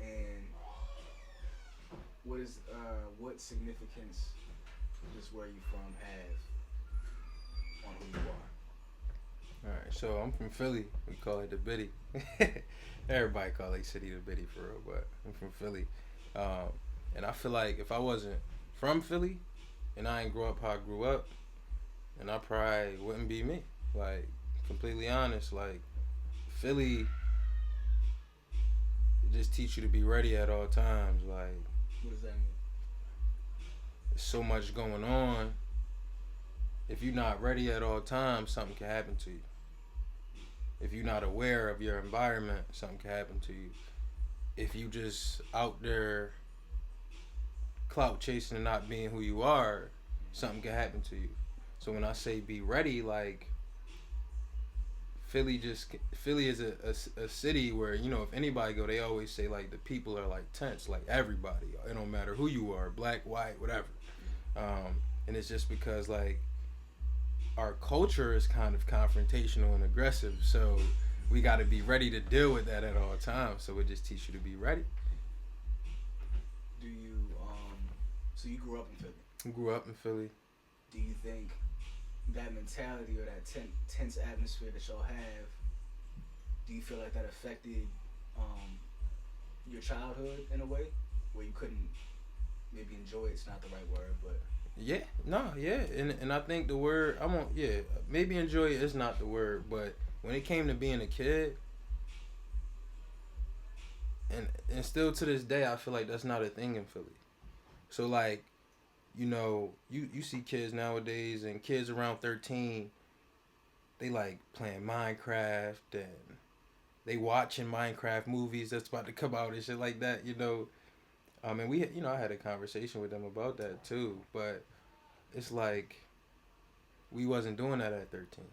and what significance does where you from have on who you are? All right, so I'm from Philly. We call it the Biddy. Everybody call it city the Biddy for real, but I'm from Philly, um, and I feel like if I wasn't from Philly and I ain't grow up how I grew up, then I probably wouldn't be me. Like completely honest, like Philly it just teach you to be ready at all times. Like What does that mean? there's so much going on. If you're not ready at all times, something can happen to you. If you're not aware of your environment, something can happen to you. If you just out there clout chasing and not being who you are, something can happen to you. So when I say be ready, like Philly is a city where if anybody go, they always say like the people are like tense, like everybody. It don't matter who you are, black, white, whatever. And it's just because like our culture is kind of confrontational and aggressive, so we got to be ready to deal with that at all times. So it just teach you to be ready. Do you so you grew up in Philly? I grew up in Philly. Do you think that mentality or that tense atmosphere that y'all have, do you feel like that affected um, your childhood in a way where you couldn't maybe enjoy it's not the right word, but Yeah, no, yeah, and I think the word I won't. Yeah, maybe enjoy it is not the word, but when it came to being a kid, and still to this day, I feel like that's not a thing in Philly. So like, you see kids nowadays and kids around 13, they like playing Minecraft and they watching Minecraft movies that's about to come out and shit like that. And I had a conversation with them about that too, but it's like we wasn't doing that at 13.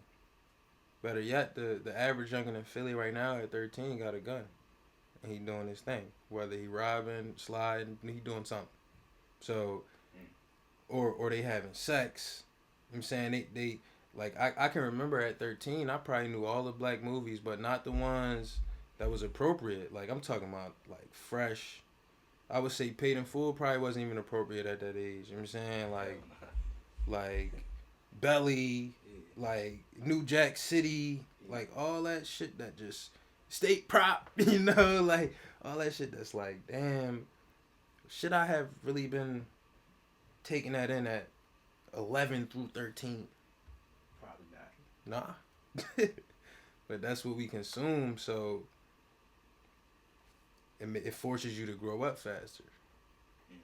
Better yet, the average youngin in Philly right now at 13 got a gun and he doing his thing. Whether he robbing, sliding, he doing something. So, or they having sex. I'm saying they like I can remember at 13 I probably knew all the black movies, but not the ones that was appropriate. Like I'm talking about like Fresh. I would say Paid in Full probably wasn't even appropriate at that age. You know what I'm saying? Like Belly, yeah, like New Jack City, yeah. like all that shit that just state prop, like all that shit that's like, damn, should I have really been taking that in at 11 through 13? Probably not. Nah. But that's what we consume, so it forces you to grow up faster. Mm.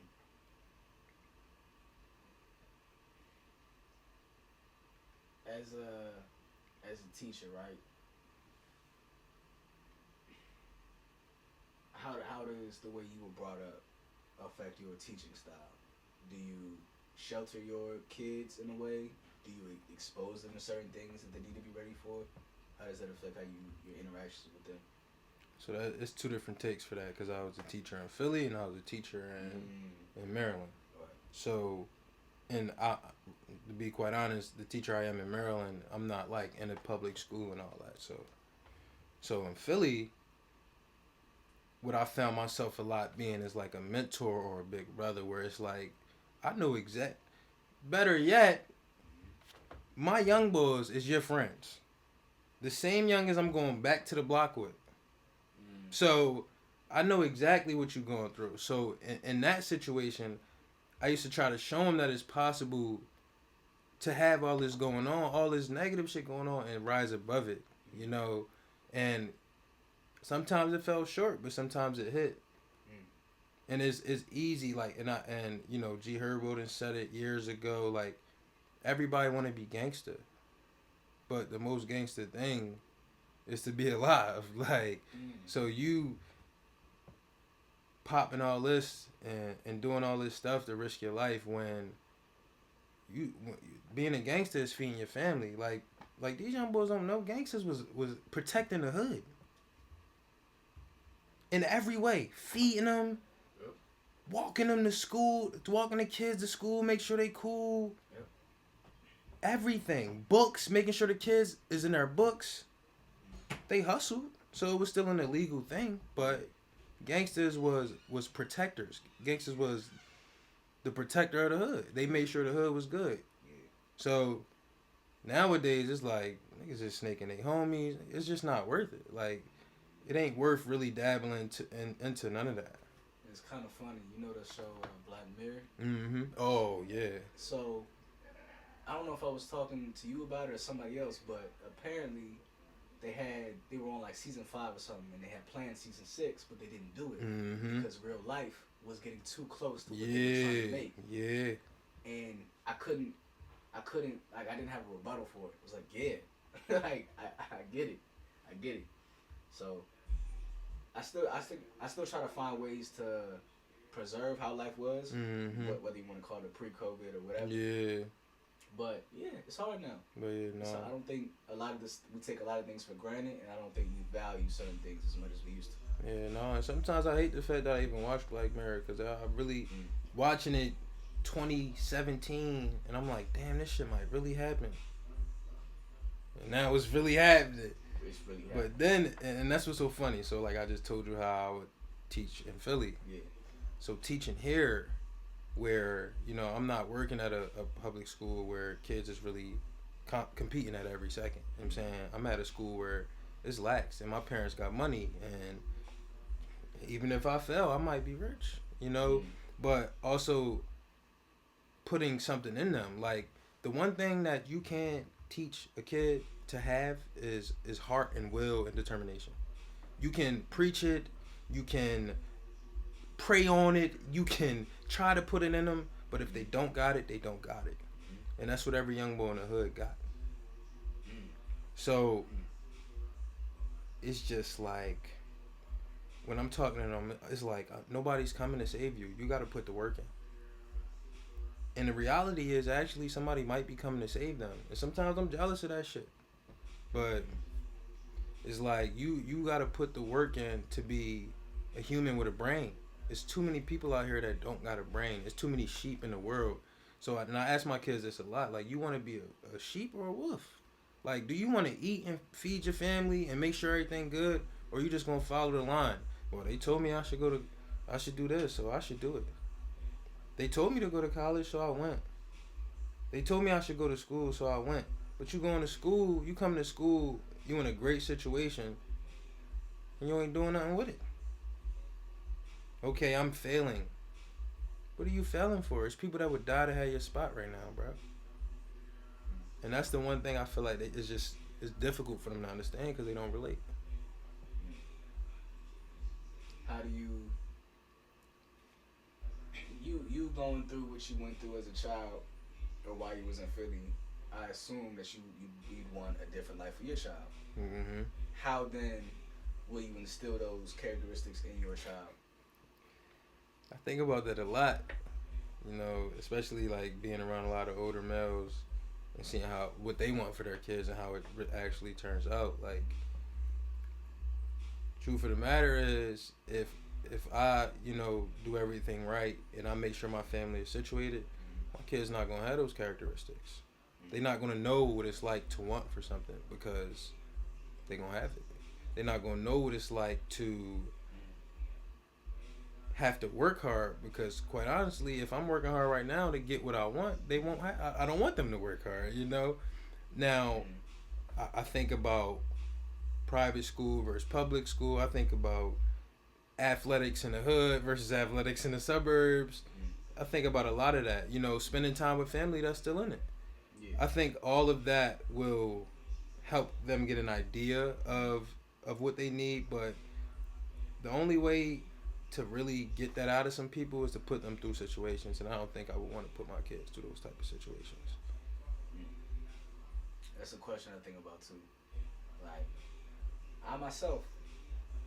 As a teacher, right? How does the way you were brought up affect your teaching style? Do you shelter your kids in a way? Do you expose them to certain things that they need to be ready for? How does that affect how your interactions with them? So that it's two different takes for that because I was a teacher in Philly and I was a teacher in Maryland. Right. So, and to be quite honest, the teacher I am in Maryland, I'm not like in a public school and all that. So in Philly, what I found myself a lot being is like a mentor or a big brother, where it's like I know exact. Better yet, my young boys is your friends, the same young as I'm going back to the block with. Mm. So I know exactly what you're going through. So in that situation, I used to try to show him that it's possible to have all this going on, all this negative shit going on, and rise above it. You know, and sometimes it fell short, but sometimes it hit. Mm. And it's easy, like, G Herbo said it years ago, like everybody want to be gangster, but the most gangster thing is to be alive. Like, Mm. so you popping all this and doing all this stuff to risk your life when you being a gangster is feeding your family. Like these young boys don't know gangsters was protecting the hood in every way, feeding them, Yep. walking them to school, walking the kids to school, make sure they cool. Yep. Everything, books, making sure the kids is in their books. Mm. They hustled, so it was still an illegal thing, Yeah. but Gangsters was protectors. Gangsters was the protector of the hood. They made sure the hood was good. Yeah. So nowadays it's like niggas just snaking their homies. It's just not worth it. Like it ain't worth really dabbling into none of that. It's kind of funny. You know the show Black Mirror? Mm-hmm. Oh yeah. So I don't know if I was talking to you about it or somebody else, but apparently they were on like season 5 or something, and they had planned season 6, but they didn't do it because real life was getting too close to what they were trying to make. Yeah. And I couldn't like I didn't have a rebuttal for it. It was like, yeah, like I get it. So I still try to find ways to preserve how life was, whether you want to call it pre-COVID or whatever. Yeah. But yeah, it's hard now. But yeah, no. So I don't think we take a lot of things for granted, and I don't think we value certain things as much as we used to. Yeah, no. And sometimes I hate the fact that I even watch Black Mirror because I really watching it 2017, and I'm like, damn, this shit might really happen. And now it's really happening. It's really happening. But then, and that's what's so funny. So like I just told you how I would teach in Philly. Yeah. So teaching here, where I'm not working at a public school where kids is really competing at every second. You know what I'm saying? I'm at a school where it's lax, and my parents got money, and even if I fail, I might be rich. But also putting something in them. Like the one thing that you can't teach a kid to have is heart and will and determination. You can preach it, you can pray on it, you can try to put it in them, but if they don't got it, they don't got it. And that's what every young boy in the hood got. So it's just like when I'm talking to them, it's like nobody's coming to save you. You got to put the work in. And the reality is actually somebody might be coming to save them. And sometimes I'm jealous of that shit. But it's like you got to put the work in to be a human with a brain. There's too many people out here that don't got a brain. There's too many sheep in the world. So and I ask my kids this a lot. Like, you want to be a sheep or a wolf? Like, do you want to eat and feed your family and make sure everything good? Or you just going to follow the line? Well, they told me I should do this, so I should do it. They told me to go to college, so I went. They told me I should go to school, so I went. But you going to school, you come to school, you in a great situation, and you ain't doing nothing with it. Okay, I'm failing. What are you failing for? It's people that would die to have your spot right now, bro. And that's the one thing I feel like it's difficult for them to understand because they don't relate. How do you going through what you went through as a child or while you was in Philly? I assume that you'd want a different life for your child. Mm-hmm. How then will you instill those characteristics in your child? I think about that a lot, especially like being around a lot of older males and seeing what they want for their kids and how it actually turns out. Like, truth of the matter is, if I, do everything right and I make sure my family is situated, my kid's not gonna have those characteristics. They're not gonna know what it's like to want for something because they're gonna have it. They're not gonna know what it's like to have to work hard because, quite honestly, if I'm working hard right now to get what I want, they won't. I don't want them to work hard. Now, I think about private school versus public school. I think about athletics in the hood versus athletics in the suburbs. I think about a lot of that. Spending time with family that's still in it. Yeah. I think all of that will help them get an idea of what they need, but the only way to really get that out of some people is to put them through situations, and I don't think I would want to put my kids through those type of situations. That's a question I think about too. Like, I myself,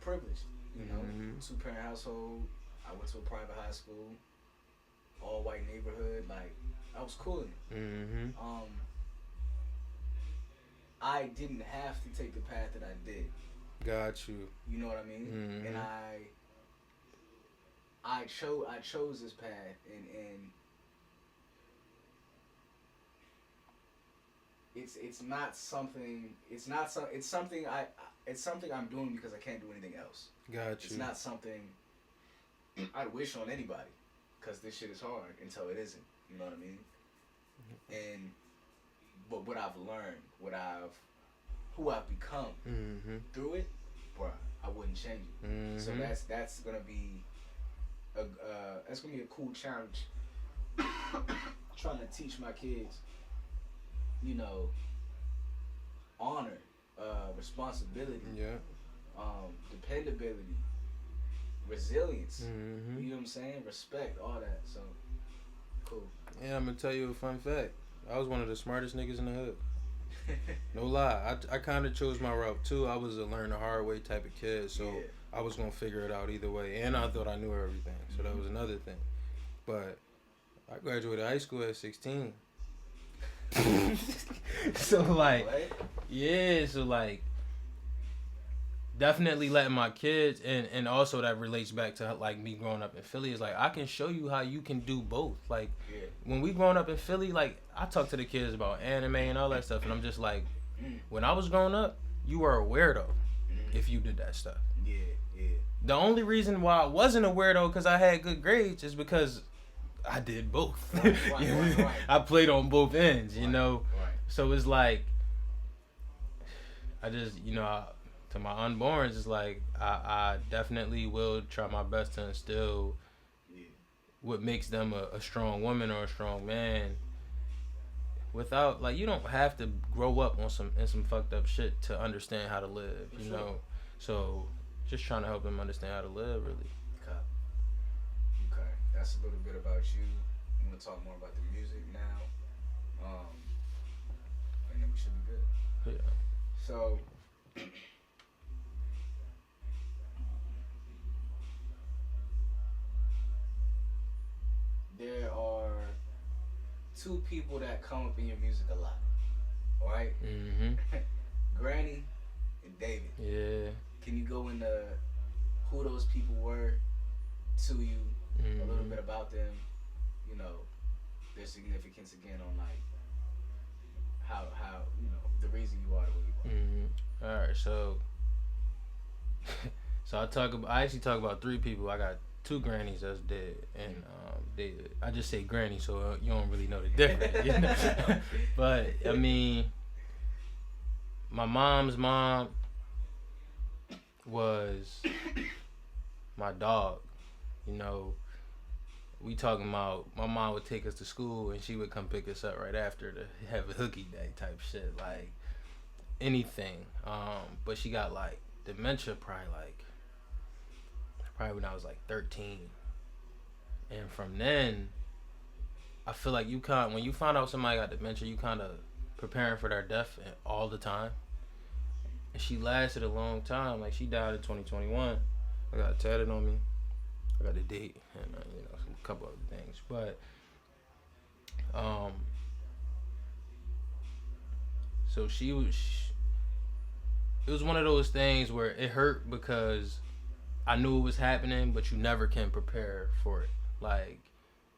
privileged, 2-parent household. I went to a private high school, all white neighborhood. Like, I was cool in it. Mm-hmm. I didn't have to take the path that I did. Got you. You know what I mean? Mm-hmm. And I chose this path, and it's something I'm doing because I can't do anything else. Got you. It's not something I'd wish on anybody, cause this shit is hard until it isn't. You know what I mean? And but what I've learned, who I've become through it, bruh, I wouldn't change it. So that's gonna be a cool challenge. Trying to teach my kids, you know, honor, responsibility, dependability, resilience. You know what I'm saying? Respect, all that. So cool. Yeah, I'm gonna tell you a fun fact. I was one of the smartest niggas in the hood. No lie. I kind of chose my route too. I was a learn the hard way type of kid, so I was gonna figure it out either way. And I thought I knew everything, so that was another thing. But I graduated high school at 16. So like, yeah, so like, definitely letting my kids, and also that relates back to like me growing up in Philly, is like I can show you how you can do both. Like when we growing up in Philly, like I talk to the kids about anime and all that stuff, and I'm just like, when I was growing up, you were a weirdo if you did that stuff. The only reason why I wasn't a weirdo because I had good grades is because I did both. Right. I played on both ends, you know. Right. So it's like, I just, you know, to my unborns, it's like I definitely will try my best to instill what makes them a strong woman or a strong man. Without, like, you don't have to grow up on some fucked up shit to understand how to live, you know. So just trying to help them understand how to live, really. Okay. That's a little bit about you. I'm gonna talk more about the music now, and then we should be good. Yeah. So, there are two people that come up in your music a lot. All right. Granny and David. Yeah. Can you go into who those people were to you? A little bit about them, you know, their significance again on like how you know the reason you are the way you are. All right, so I actually talk about three people. I got two grannies that's dead, and I just say granny, so you don't really know the difference. You know? But I mean, my mom's mom was my dog. You know, we talking about my mom would take us to school and she would come pick us up right after to have a hooky day type shit, like anything. But she got like dementia probably when I was like 13. And from then, I feel like when you find out somebody got dementia, you kind of preparing for their death all the time. And she lasted a long time. Like, she died in 2021. I got it tatted on me. I got the date and you know, a couple other things. But so it was one of those things where it hurt because I knew it was happening, but you never can prepare for it. Like,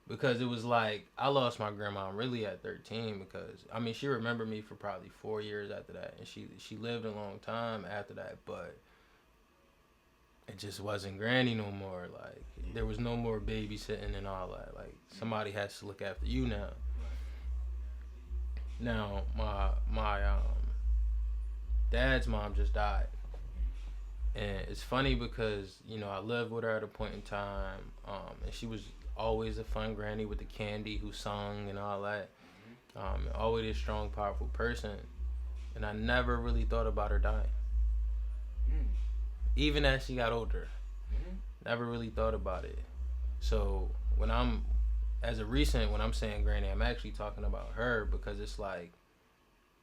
because it was like, I lost my grandma really at 13 because, I mean, she remembered me for probably 4 years after that. And she lived a long time after that, but it just wasn't granny no more. Like, there was no more babysitting and all that. Like, somebody has to look after you now. Now, my dad's mom just died. And it's funny because, you know, I lived with her at a point in time, and she was always a fun granny with the candy who sung and all that. Always a strong, powerful person. And I never really thought about her dying. Even as she got older. Never really thought about it. So when I'm saying granny, I'm actually talking about her because it's like,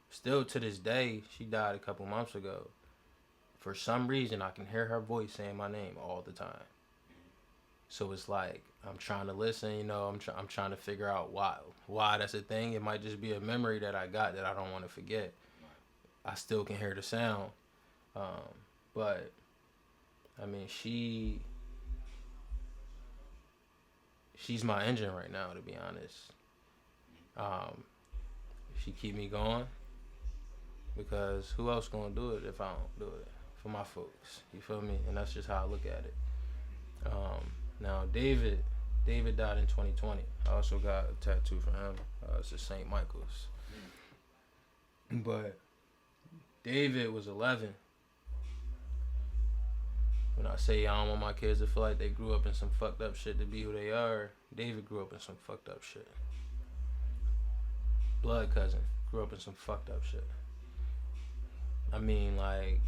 still to this day, she died a couple months ago. For some reason, I can hear her voice saying my name all the time. So it's like, I'm trying to listen, you know, I'm trying to figure out why that's a thing. It might just be a memory that I got that I don't want to forget. I still can hear the sound. But, I mean, she's my engine right now, to be honest. She keep me going because who else gonna do it if I don't do it? For my folks, you feel me? And that's just how I look at it. Now David died in 2020. I also got a tattoo for him. It's a St. Michael's. But David was 11. When I say I don't want my kids to feel like they grew up in some fucked up shit to be who they are, David grew up in some fucked up shit. Blood cousin grew up in some fucked up shit. I mean, like,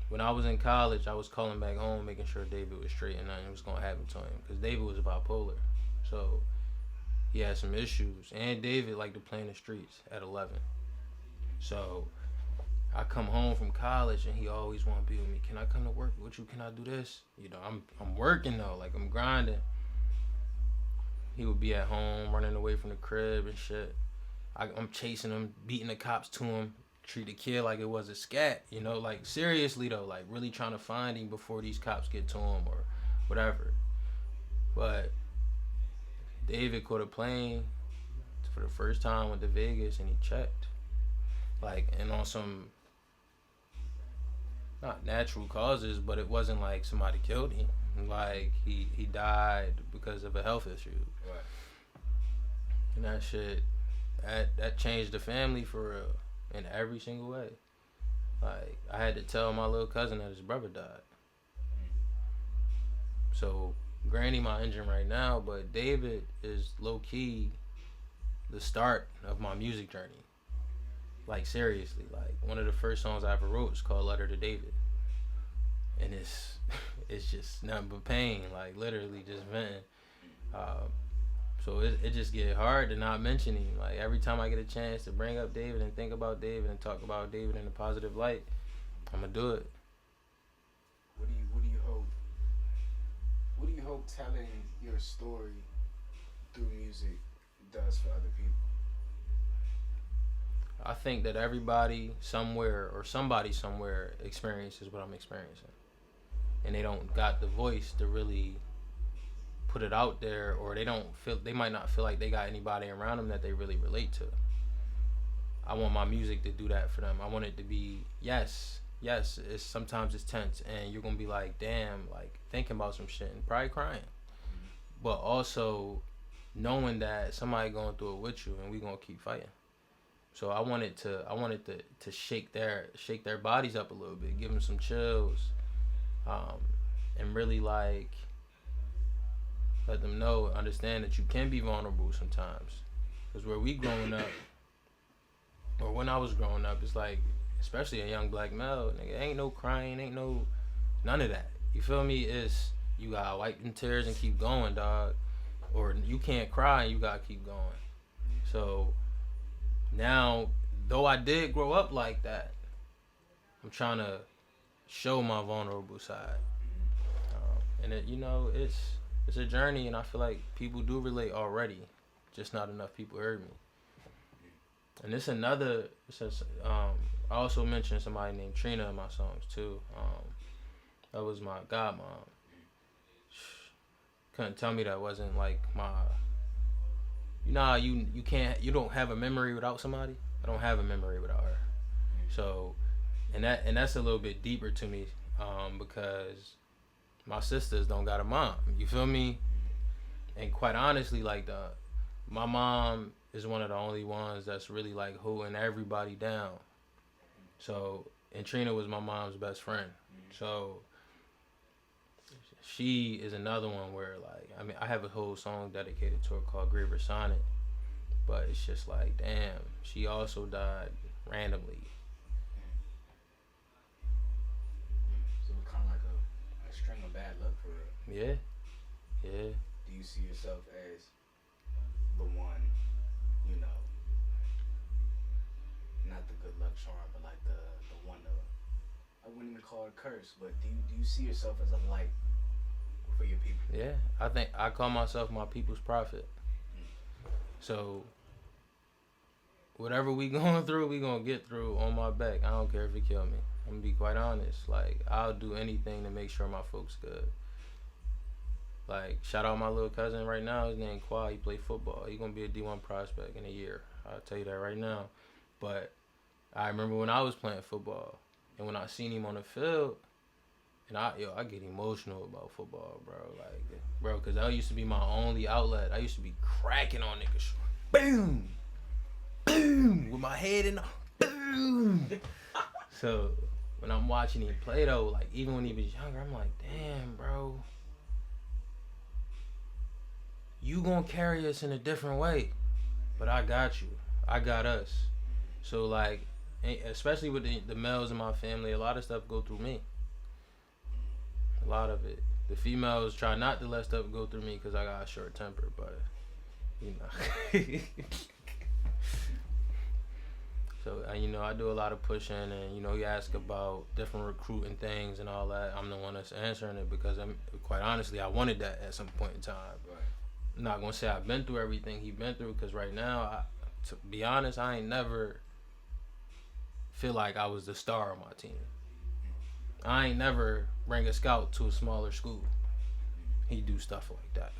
when I was in college, I was calling back home, making sure David was straight and nothing was gonna happen to him, because David was bipolar, so he had some issues, and David liked to play in the streets at 11. So I come home from college and he always want to be with me. Can I come to work with you? Can I do this? You know, I'm working though, like I'm grinding. He would be at home running away from the crib and shit. I'm chasing him, beating the cops to him, treat the kid like it was a scat, you know, like seriously though, like really trying to find him before these cops get to him or whatever. But David caught a plane for the first time, went to Vegas, and he checked. Like, and on some, not natural causes, but it wasn't like somebody killed him. Like, he died because of a health issue. Right. And that shit, that changed the family for real, in every single way. Like, I had to tell my little cousin that his brother died. So, Granny my engine right now, but David is low-key the start of my music journey. Like, seriously, like, one of the first songs I ever wrote was called Letter to David. And it's just nothing but pain, like, literally just venting. So it just get hard to not mention him. Like, every time I get a chance to bring up David and think about David and talk about David in a positive light, I'm gonna do it. What do you hope telling your story through music does for other people? I think that everybody somewhere or somebody somewhere experiences what I'm experiencing. And they don't got the voice to really put it out there, or they might not feel like they got anybody around them that they really relate to. I want my music to do that for them. I want it to be, yes, sometimes it's tense and you're gonna be like, damn, like thinking about some shit and probably crying. But also knowing that somebody going through it with you and we gonna keep fighting. So I wanted to shake their bodies up a little bit, give them some chills, and really like let them know, understand that you can be vulnerable sometimes. Because where we growing up, or when I was growing up, it's like, especially a young black male, nigga, ain't no crying, ain't no none of that. You feel me? It's you gotta wipe them tears and keep going, dog. Or you can't cry and you gotta keep going. So now, though I did grow up like that, I'm trying to show my vulnerable side. And it, you know, it's a journey, and I feel like people do relate already, just not enough people heard me. And I also mentioned somebody named Trina in my songs too. That was my godmom. Couldn't tell me that wasn't like my. You know how you don't have a memory without somebody? I don't have a memory without her. So, and that's a little bit deeper to me, because my sisters don't got a mom. You feel me? And quite honestly, like my mom is one of the only ones that's really like holding everybody down. So, and Trina was my mom's best friend. So she is another one where, like, I mean, I have a whole song dedicated to her called Griever Sonnet, but it's just like, damn, she also died randomly. So it's kind of like a string of bad luck for real. Yeah. Do you see yourself as the one, you know, not the good luck charm, but like the one I wouldn't even call it a curse, but do you see yourself as a light for your people? Yeah, I think I call myself my people's prophet. So whatever we going through, we gonna get through on my back. I don't care if it kill me. I'm gonna be quite honest. Like, I'll do anything to make sure my folks good. Like, shout out my little cousin right now. His name Qua. He play football. He gonna be a D1 prospect in a year. I'll tell you that right now. But I remember when I was playing football, and when I seen him on the field, And I get emotional about football, bro. Like, bro, because that used to be my only outlet. I used to be cracking on niggas. Boom! Boom! With my head in the... Boom! So, when I'm watching him play, though, like, even when he was younger, I'm like, damn, bro. You gonna carry us in a different way. But I got you. I got us. So, like, especially with the males in my family, a lot of stuff go through me. A lot of it. The females try not to let stuff go through me because I got a short temper, but, you know. So, you know, I do a lot of pushing, and, you know, you ask about different recruiting things and all that. I'm the one that's answering it because, quite honestly, I wanted that at some point in time. Right. I'm not going to say I've been through everything he's been through because right now, to be honest, I ain't never feel like I was the star of my team. I ain't never bring a scout to a smaller school. He do stuff like that.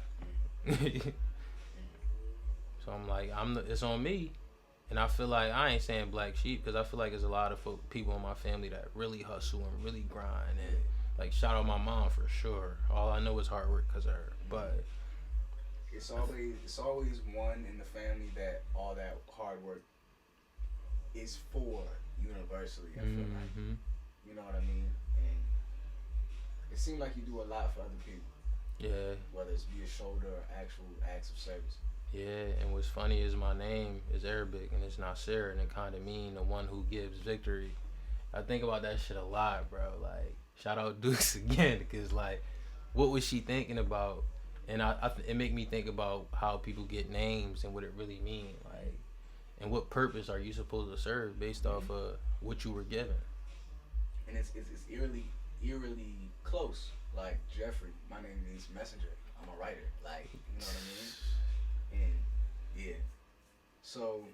So I'm like, it's on me. And I feel like, I ain't saying black sheep, because I feel like there's a lot of people in my family that really hustle and really grind. And, like, shout out my mom for sure. All I know is hard work because of her. But it's always one in the family that all that hard work is for universally, I feel like. You know what I mean? And it seems like you do a lot for other people. Yeah. Whether it's be a shoulder or actual acts of service. Yeah, and what's funny is my name is Arabic and it's Nasir, and it kind of mean the one who gives victory. I think about that shit a lot, bro. Like, shout out Dukes again, because, like, what was she thinking about? And it make me think about how people get names and what it really mean, like, and what purpose are you supposed to serve based off of what you were given. And it's eerily close. Like, Jeffrey, my name means messenger. I'm a writer. Like, you know what I mean? And yeah. So,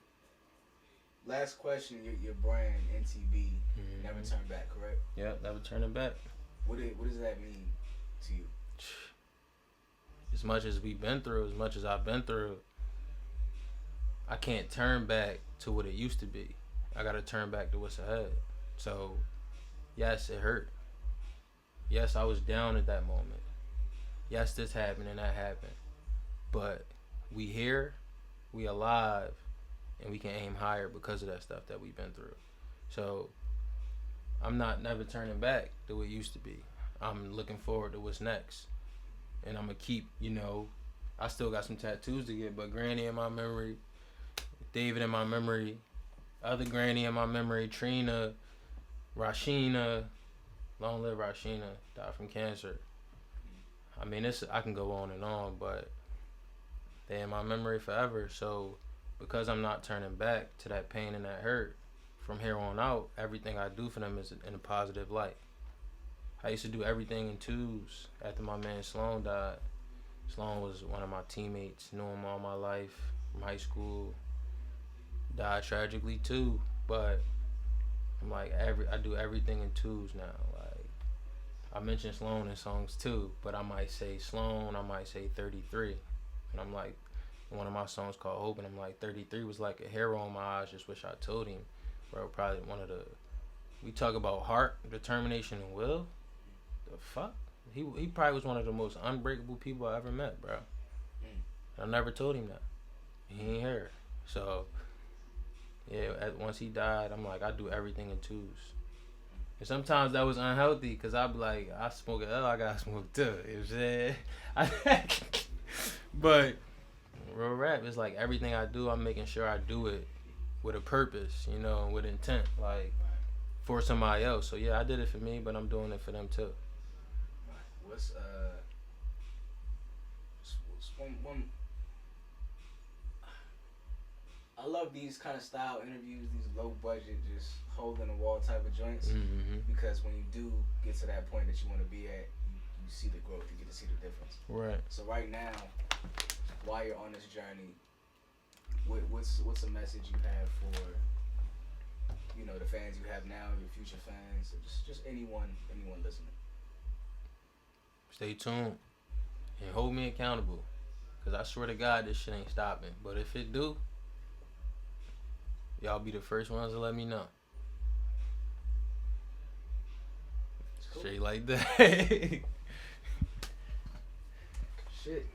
last question, your brand NTB, never turn back, correct? Yeah, never turning back. What does that mean to you? As much as we've been through, as much as I've been through, I can't turn back to what it used to be. I gotta turn back to what's ahead. So, yes, it hurt. Yes, I was down at that moment. Yes, this happened and that happened. But we here, we alive, and we can aim higher because of that stuff that we've been through. So I'm not never turning back to what it used to be. I'm looking forward to what's next. And I'm going to keep, you know, I still got some tattoos to get, but Granny in my memory, David in my memory, other Granny in my memory, Trina, Rashina, long live Rashina, died from cancer. I mean, I can go on and on, but they in my memory forever. So because I'm not turning back to that pain and that hurt, from here on out, everything I do for them is in a positive light. I used to do everything in twos after my man Sloan died. Sloan was one of my teammates, knew him all my life from high school. Died tragically too, but I'm like, I do everything in twos now. Like, I mention Sloan in songs too, but I might say Sloan, I might say 33. And I'm like, one of my songs called Hope, and I'm like, 33 was like a hero in my eyes. Just wish I told him, bro. Probably one of the, we talk about heart, determination, and will. The fuck? He probably was one of the most unbreakable people I ever met, bro. I never told him that. He ain't here. So, yeah, once he died, I'm like, I do everything in twos. And sometimes that was unhealthy, because I'd be like, I smoke it, I gotta smoke too. You know what I'm saying? But real rap is like everything I do, I'm making sure I do it with a purpose, you know, and with intent, like for somebody else. So yeah, I did it for me, but I'm doing it for them too. What's one I love these kind of style interviews, these low budget, just hole in the wall type of joints, because when you do get to that point that you want to be at, you see the growth, you get to see the difference. Right. So right now, while you're on this journey, what's a message you have for, you know, the fans you have now, your future fans, or just anyone listening? Stay tuned and hold me accountable, because I swear to God this shit ain't stopping. But if it do, y'all be the first ones to let me know. Cool. like that. Shit.